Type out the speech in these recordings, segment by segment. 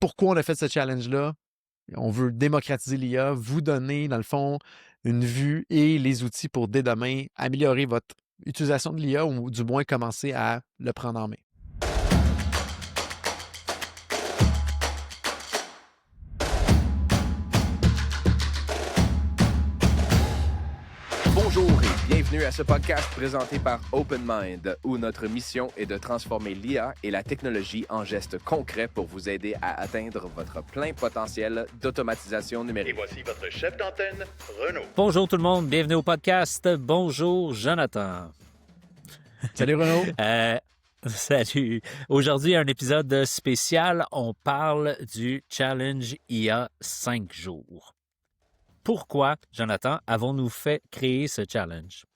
pourquoi on a fait ce challenge-là? On veut démocratiser l'IA, vous donner, dans le fond, une vue et les outils pour, dès demain, améliorer votre utilisation de l'IA ou du moins commencer à le prendre en main. Bonjour et bienvenue à ce podcast présenté par OpenMind, où notre mission est de transformer l'IA et la technologie en gestes concrets pour vous aider à atteindre votre plein potentiel d'automatisation Et numérique. voici votre chef d'antenne, Renaud. Bonjour tout le monde, bienvenue au podcast. Bonjour Jonathan. Salut Renaud! Salut. Aujourd'hui, un épisode spécial. On parle du Challenge IA 5 jours. Pourquoi, Jonathan, avons-nous fait créer ce challenge?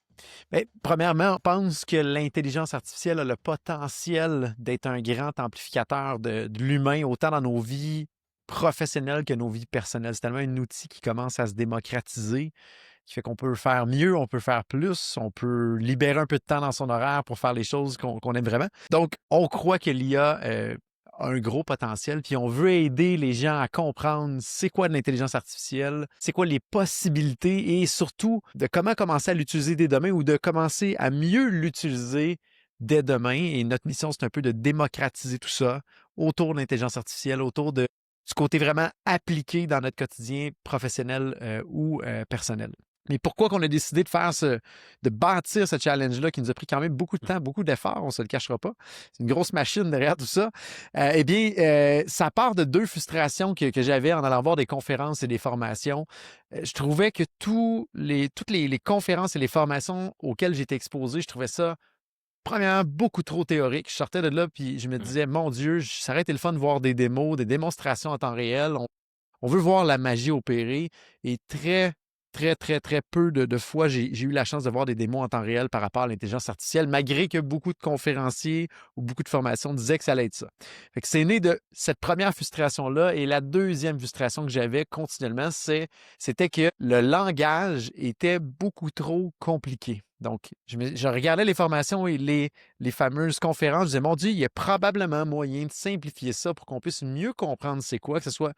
Bien, premièrement, on pense que l'intelligence artificielle a le potentiel d'être un grand amplificateur de l'humain, autant dans nos vies professionnelles que nos vies personnelles. C'est tellement un outil qui commence à se démocratiser, qui fait qu'on peut faire mieux, on peut faire plus, on peut libérer un peu de temps dans son horaire pour faire les choses qu'on aime vraiment. Donc, on croit que l'IA a un gros potentiel, puis on veut aider les gens à comprendre c'est quoi de l'intelligence artificielle, c'est quoi les possibilités et surtout de comment commencer à l'utiliser dès demain ou de commencer à mieux l'utiliser dès demain. Et notre mission, c'est un peu de démocratiser tout ça autour de l'intelligence artificielle, autour du côté vraiment appliqué dans notre quotidien professionnel ou personnel. Mais pourquoi qu'on a décidé de bâtir ce challenge-là qui nous a pris quand même beaucoup de temps, beaucoup d'efforts, on ne se le cachera pas. C'est une grosse machine derrière tout ça. Ça part de deux frustrations que j'avais en allant voir des conférences et des formations. Je trouvais que toutes les conférences et les formations auxquelles j'étais exposé, je trouvais ça premièrement, beaucoup trop théorique. Je sortais de là puis je me disais, mon Dieu, ça aurait été le fun de voir des démos, des démonstrations en temps réel. On veut voir la magie opérer et très peu de fois, j'ai eu la chance de voir des démos en temps réel par rapport à l'intelligence artificielle, malgré que beaucoup de conférenciers ou beaucoup de formations disaient que ça allait être ça. Fait que c'est né de cette première frustration-là. Et la deuxième frustration que j'avais continuellement, c'était que le langage était beaucoup trop compliqué. Donc, je regardais les formations et les fameuses conférences. Je disais, mon Dieu, il y a probablement moyen de simplifier ça pour qu'on puisse mieux comprendre c'est quoi, que ce soit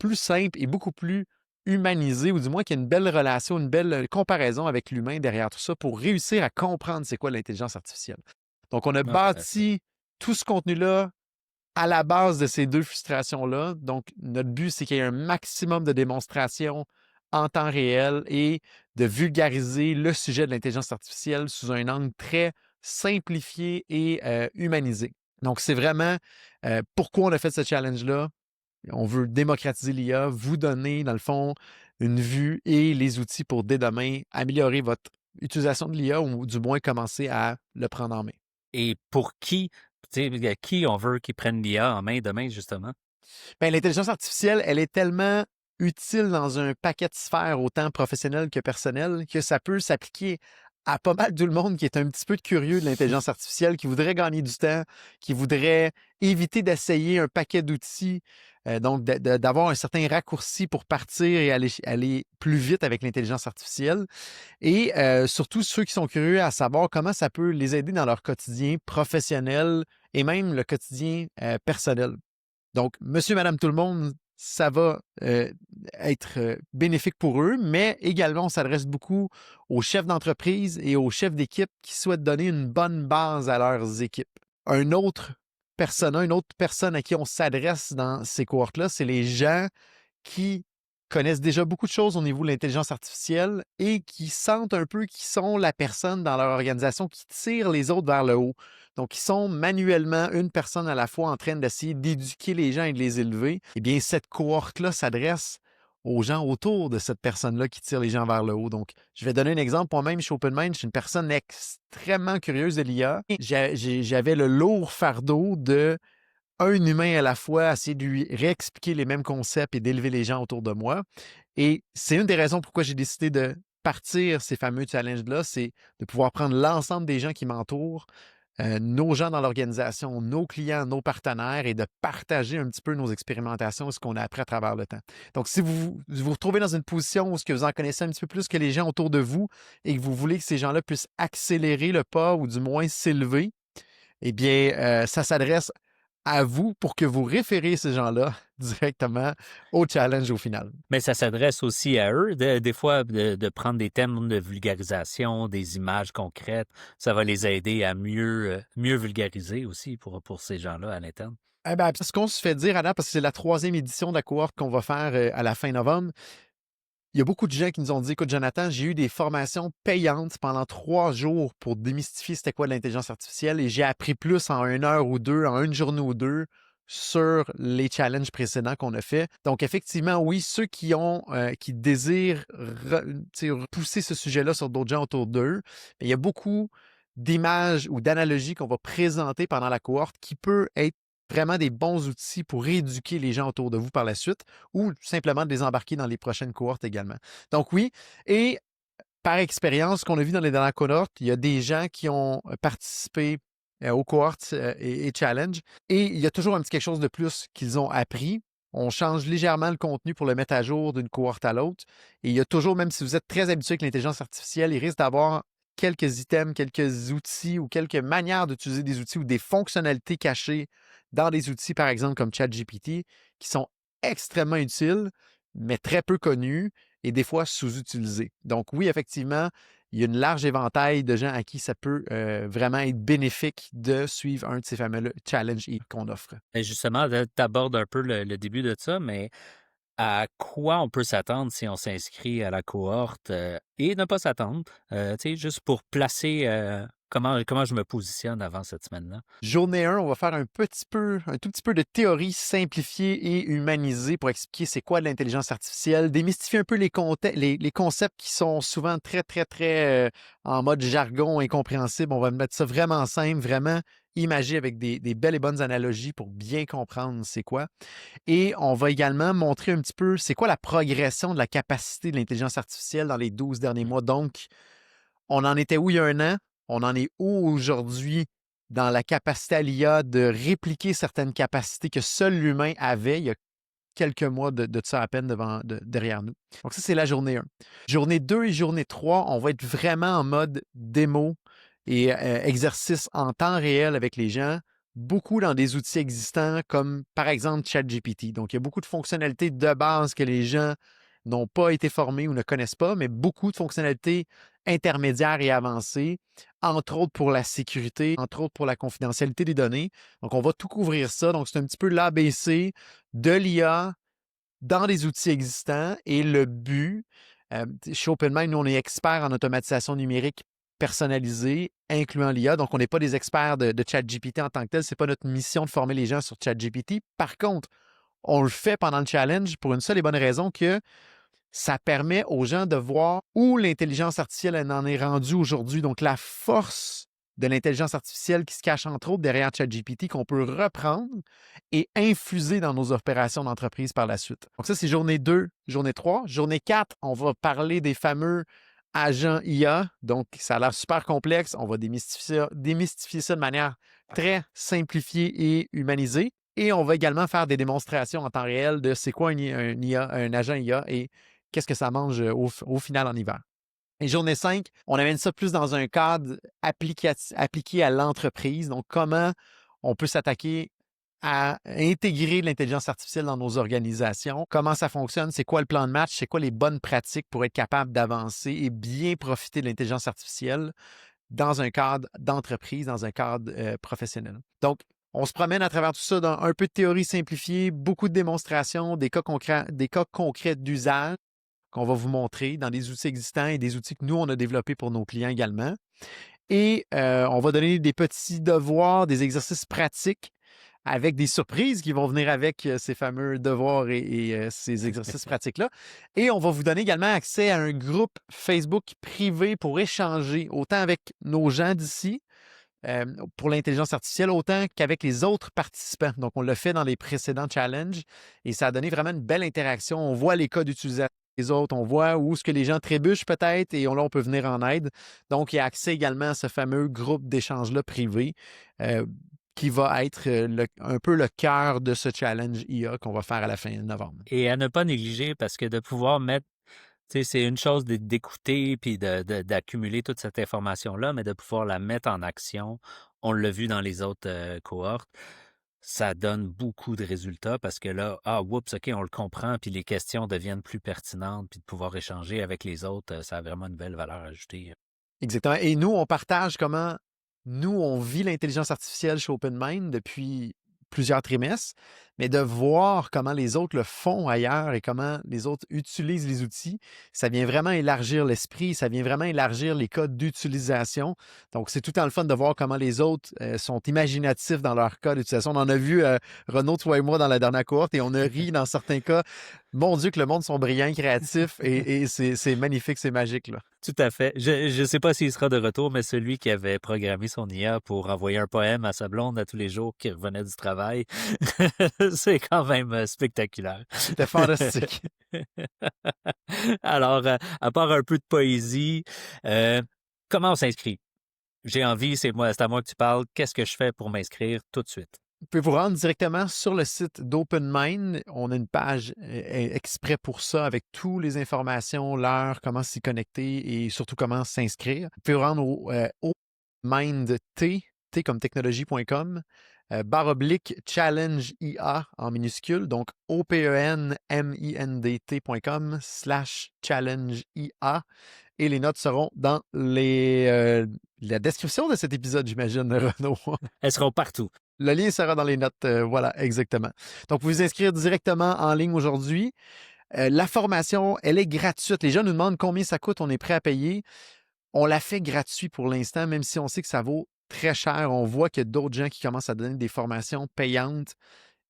plus simple et beaucoup plus humanisé, ou du moins qu'il y ait une belle relation, une belle comparaison avec l'humain derrière tout ça pour réussir à comprendre c'est quoi l'intelligence artificielle. Donc, on a bâti tout ce contenu-là à la base de ces deux frustrations-là. Donc, notre but, c'est qu'il y ait un maximum de démonstrations en temps réel et de vulgariser le sujet de l'intelligence artificielle sous un angle très simplifié et humanisé. Donc, c'est vraiment pourquoi on a fait ce challenge-là. On veut démocratiser l'IA, vous donner, dans le fond, une vue et les outils pour, dès demain, améliorer votre utilisation de l'IA ou du moins commencer à le prendre en main. Et pour qui, tu sais, qui on veut qui prenne l'IA en main demain, justement? Bien, l'intelligence artificielle, elle est tellement utile dans un paquet de sphères, autant professionnelles que personnelles, que ça peut s'appliquer à pas mal tout le monde qui est un petit peu curieux de l'intelligence artificielle, qui voudrait gagner du temps, qui voudrait éviter d'essayer un paquet d'outils, donc d'avoir un certain raccourci pour partir et aller plus vite avec l'intelligence artificielle. Et surtout ceux qui sont curieux à savoir comment ça peut les aider dans leur quotidien professionnel et même le quotidien personnel. Donc, monsieur, madame, tout le monde, ça va être bénéfique pour eux, mais également, on s'adresse beaucoup aux chefs d'entreprise et aux chefs d'équipe qui souhaitent donner une bonne base à leurs équipes. Une autre personne à qui on s'adresse dans ces cohortes-là, c'est les gens qui connaissent déjà beaucoup de choses au niveau de l'intelligence artificielle et qui sentent un peu qu'ils sont la personne dans leur organisation qui tire les autres vers le haut. Donc, ils sont manuellement une personne à la fois en train d'essayer d'éduquer les gens et de les élever. Eh bien, cette cohorte-là s'adresse aux gens autour de cette personne-là qui tire les gens vers le haut. Donc, je vais donner un exemple. Moi-même, chez OpenMind, je suis une personne extrêmement curieuse de l'IA. J'avais le lourd fardeau de un humain à la fois, essayer de lui réexpliquer les mêmes concepts et d'élever les gens autour de moi. Et c'est une des raisons pourquoi j'ai décidé de partir ces fameux challenges-là, c'est de pouvoir prendre l'ensemble des gens qui m'entourent, nos gens dans l'organisation, nos clients, nos partenaires et de partager un petit peu nos expérimentations, ce qu'on a appris à travers le temps. Donc, si vous retrouvez dans une position où ce que vous en connaissez un petit peu plus que les gens autour de vous et que vous voulez que ces gens-là puissent accélérer le pas ou du moins s'élever, eh bien, ça s'adresse à vous pour que vous référiez ces gens-là directement au challenge au final. Mais ça s'adresse aussi à eux, des fois, de prendre des thèmes de vulgarisation, des images concrètes. Ça va les aider à mieux vulgariser aussi pour ces gens-là à l'interne. Eh ben, ce qu'on se fait dire, Adam, parce que c'est la 3e édition de la cohorte qu'on va faire à la fin novembre, il y a beaucoup de gens qui nous ont dit, écoute, Jonathan, j'ai eu des formations payantes pendant 3 jours pour démystifier c'était quoi de l'intelligence artificielle et j'ai appris plus en 1 heure ou 2, en une journée ou 2 sur les challenges précédents qu'on a fait. Donc, effectivement, oui, ceux qui désirent pousser ce sujet-là sur d'autres gens autour d'eux, il y a beaucoup d'images ou d'analogies qu'on va présenter pendant la cohorte qui peut être vraiment des bons outils pour éduquer les gens autour de vous par la suite ou simplement de les embarquer dans les prochaines cohortes également. Donc oui, et par expérience, ce qu'on a vu dans les dernières cohortes, il y a des gens qui ont participé aux cohortes et challenge et il y a toujours un petit quelque chose de plus qu'ils ont appris. On change légèrement le contenu pour le mettre à jour d'une cohorte à l'autre. Et il y a toujours, même si vous êtes très habitué avec l'intelligence artificielle, il risque d'avoir quelques items, quelques outils ou quelques manières d'utiliser des outils ou des fonctionnalités cachées dans des outils, par exemple, comme ChatGPT, qui sont extrêmement utiles, mais très peu connus et des fois sous-utilisés. Donc oui, effectivement, il y a une large éventail de gens à qui ça peut vraiment être bénéfique de suivre un de ces fameux challenges qu'on offre. Et justement, tu abordes un peu le début de ça, mais à quoi on peut s'attendre si on s'inscrit à la cohorte et ne pas s'attendre, juste pour placer comment je me positionne avant cette semaine-là. Journée 1, on va faire un tout petit peu de théorie simplifiée et humanisée pour expliquer c'est quoi de l'intelligence artificielle, démystifier un peu les concepts qui sont souvent très, très, très en mode jargon incompréhensible. On va mettre ça vraiment simple, vraiment imagé avec des belles et bonnes analogies pour bien comprendre c'est quoi. Et on va également montrer un petit peu c'est quoi la progression de la capacité de l'intelligence artificielle dans les 12 derniers mois. Donc, on en était où il y a 1 an? On en est où aujourd'hui dans la capacité à l'IA de répliquer certaines capacités que seul l'humain avait il y a quelques mois de ça à peine derrière nous. Donc ça, c'est la journée 1. Journée 2 et journée 3, on va être vraiment en mode démo et exercice en temps réel avec les gens, beaucoup dans des outils existants comme par exemple ChatGPT. Donc il y a beaucoup de fonctionnalités de base que les gens n'ont pas été formés ou ne connaissent pas, mais beaucoup de fonctionnalités intermédiaires et avancées, entre autres pour la sécurité, entre autres pour la confidentialité des données. Donc, on va tout couvrir ça. Donc, c'est un petit peu l'ABC de l'IA dans les outils existants et le but, chez OpenMind, nous, on est experts en automatisation numérique personnalisée, incluant l'IA. Donc, on n'est pas des experts de ChatGPT en tant que tel. Ce n'est pas notre mission de former les gens sur ChatGPT. Par contre, on le fait pendant le challenge pour une seule et bonne raison que ça permet aux gens de voir où l'intelligence artificielle en est rendue aujourd'hui. Donc, la force de l'intelligence artificielle qui se cache entre autres derrière ChatGPT qu'on peut reprendre et infuser dans nos opérations d'entreprise par la suite. Donc, ça, c'est journée 2, journée 3. Journée 4, on va parler des fameux agents IA. Donc, ça a l'air super complexe. On va démystifier ça de manière très simplifiée et humanisée. Et on va également faire des démonstrations en temps réel de c'est quoi un agent IA et qu'est-ce que ça mange au final en hiver. Et journée 5, on amène ça plus dans un cadre appliqué à l'entreprise. Donc, comment on peut s'attaquer à intégrer l'intelligence artificielle dans nos organisations, comment ça fonctionne, c'est quoi le plan de match, c'est quoi les bonnes pratiques pour être capable d'avancer et bien profiter de l'intelligence artificielle dans un cadre d'entreprise, dans un cadre professionnel. Donc, on se promène à travers tout ça dans un peu de théorie simplifiée, beaucoup de démonstrations, des cas concrets d'usage qu'on va vous montrer dans des outils existants et des outils que nous, on a développés pour nos clients également. Et on va donner des petits devoirs, des exercices pratiques avec des surprises qui vont venir avec ces fameux devoirs et ces exercices pratiques-là. Et on va vous donner également accès à un groupe Facebook privé pour échanger autant avec nos gens d'ici pour l'intelligence artificielle, autant qu'avec les autres participants. Donc, on l'a fait dans les précédents challenges et ça a donné vraiment une belle interaction. On voit les cas d'utilisation des autres, on voit où est-ce que les gens trébuchent peut-être et là, on peut venir en aide. Donc, il y a accès également à ce fameux groupe d'échange-là privé qui va être un peu le cœur de ce challenge IA qu'on va faire à la fin novembre. Et à ne pas négliger, parce que de pouvoir mettre, c'est une chose d'écouter puis d'accumuler toute cette information-là, mais de pouvoir la mettre en action, on l'a vu dans les autres cohortes, ça donne beaucoup de résultats parce que là, oups, OK, on le comprend, puis les questions deviennent plus pertinentes, puis de pouvoir échanger avec les autres, ça a vraiment une belle valeur ajoutée. Exactement. Et nous, on partage comment nous, on vit l'intelligence artificielle chez OpenMind depuis plusieurs trimestres, mais de voir comment les autres le font ailleurs et comment les autres utilisent les outils, ça vient vraiment élargir l'esprit, ça vient vraiment élargir les codes d'utilisation. Donc, c'est tout le temps le fun de voir comment les autres sont imaginatifs dans leur cas d'utilisation. On en a vu, Renaud, toi et moi, dans la dernière cohorte, et on a ri dans certains cas. Mon Dieu, que le monde sont brillants, créatifs, et c'est magnifique, c'est magique, là. Tout à fait. Je ne sais pas s'il sera de retour, mais celui qui avait programmé son IA pour envoyer un poème à sa blonde à tous les jours qui revenait du travail, c'est quand même spectaculaire. C'était fantastique. Alors, à part un peu de poésie, comment on s'inscrit? J'ai envie, c'est à moi que tu parles. Qu'est-ce que je fais pour m'inscrire tout de suite? Vous pouvez vous rendre directement sur le site d'OpenMind. On a une page exprès pour ça avec toutes les informations, l'heure, comment s'y connecter et surtout comment s'inscrire. Vous pouvez vous rendre au OpenMindT, T comme technologie.com, /challenge IA en minuscule, donc OpenMindT.com/challenge IA. Et les notes seront dans la description de cet épisode, j'imagine, Renaud. Elles seront partout. Le lien sera dans les notes. Voilà, exactement. Donc, vous vous inscrire directement en ligne aujourd'hui. La formation, elle est gratuite. Les gens nous demandent combien ça coûte. On est prêt à payer. On la fait gratuit pour l'instant, même si on sait que ça vaut très cher. On voit qu'il y a d'autres gens qui commencent à donner des formations payantes.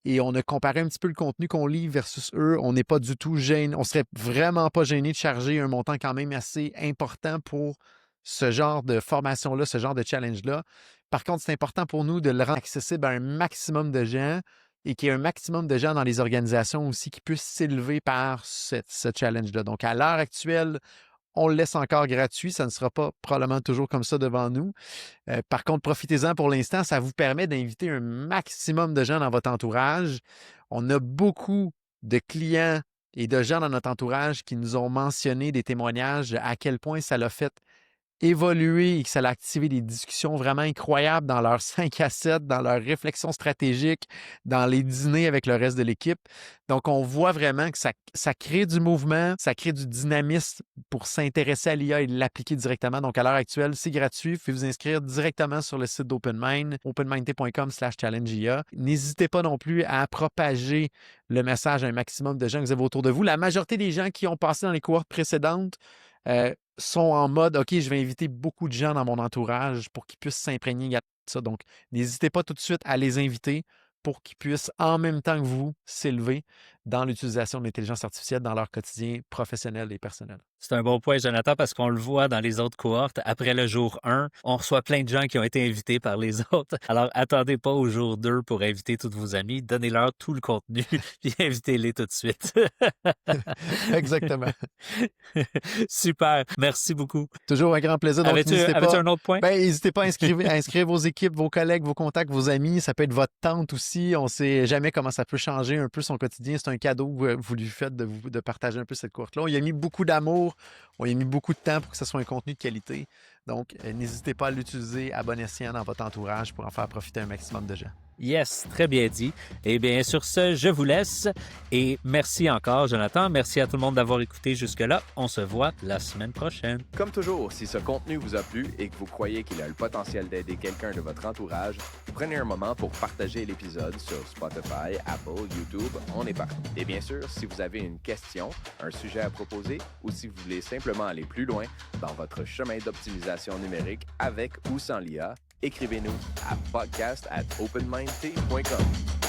Et on a comparé un petit peu le contenu qu'on lit versus eux. On n'est pas du tout gêné. On ne serait vraiment pas gêné de charger un montant quand même assez important pour ce genre de formation-là, ce genre de challenge-là. Par contre, c'est important pour nous de le rendre accessible à un maximum de gens et qu'il y ait un maximum de gens dans les organisations aussi qui puissent s'élever par ce challenge-là. Donc, à l'heure actuelle, on le laisse encore gratuit. Ça ne sera pas probablement toujours comme ça devant nous. Par contre, profitez-en pour l'instant. Ça vous permet d'inviter un maximum de gens dans votre entourage. On a beaucoup de clients et de gens dans notre entourage qui nous ont mentionné des témoignages à quel point ça l'a fait évoluer et que ça a activé des discussions vraiment incroyables dans leurs 5 à 7, dans leurs réflexions stratégiques, dans les dîners avec le reste de l'équipe. Donc, on voit vraiment que ça crée du mouvement, ça crée du dynamisme pour s'intéresser à l'IA et l'appliquer directement. Donc, à l'heure actuelle, c'est gratuit. Vous pouvez vous inscrire directement sur le site d'OpenMind, openmindt.com/challengeia. N'hésitez pas non plus à propager le message à un maximum de gens que vous avez autour de vous. La majorité des gens qui ont passé dans les cohortes précédentes sont en mode, OK, je vais inviter beaucoup de gens dans mon entourage pour qu'ils puissent s'imprégner de ça. Donc, n'hésitez pas tout de suite à les inviter pour qu'ils puissent, en même temps que vous, s'élever dans l'utilisation de l'intelligence artificielle dans leur quotidien professionnel et personnel. C'est un bon point, Jonathan, parce qu'on le voit dans les autres cohortes. Après le jour 1, on reçoit plein de gens qui ont été invités par les autres. Alors, attendez pas au jour 2 pour inviter tous vos amis. Donnez-leur tout le contenu, puis invitez-les tout de suite. Exactement. Super. Merci beaucoup. Toujours un grand plaisir. Donc, Avais-tu un autre point? N'hésitez pas à inscrire vos équipes, vos collègues, vos contacts, vos amis. Ça peut être votre tante aussi. On ne sait jamais comment ça peut changer un peu son quotidien. C'est un cadeau que vous lui faites de partager un peu cette cohorte-là. On y a mis beaucoup d'amour. On y a mis beaucoup de temps pour que ce soit un contenu de qualité. Donc, n'hésitez pas à l'utiliser à bon escient dans votre entourage pour en faire profiter un maximum de gens. Yes, très bien dit. Eh bien, sur ce, je vous laisse. Et merci encore, Jonathan. Merci à tout le monde d'avoir écouté jusque-là. On se voit la semaine prochaine. Comme toujours, si ce contenu vous a plu et que vous croyez qu'il a le potentiel d'aider quelqu'un de votre entourage, prenez un moment pour partager l'épisode sur Spotify, Apple, YouTube, on est partout. Et bien sûr, si vous avez une question, un sujet à proposer ou si vous voulez simplement aller plus loin dans votre chemin d'optimisation numérique avec ou sans l'IA, écrivez-nous à podcast@openmindt.com.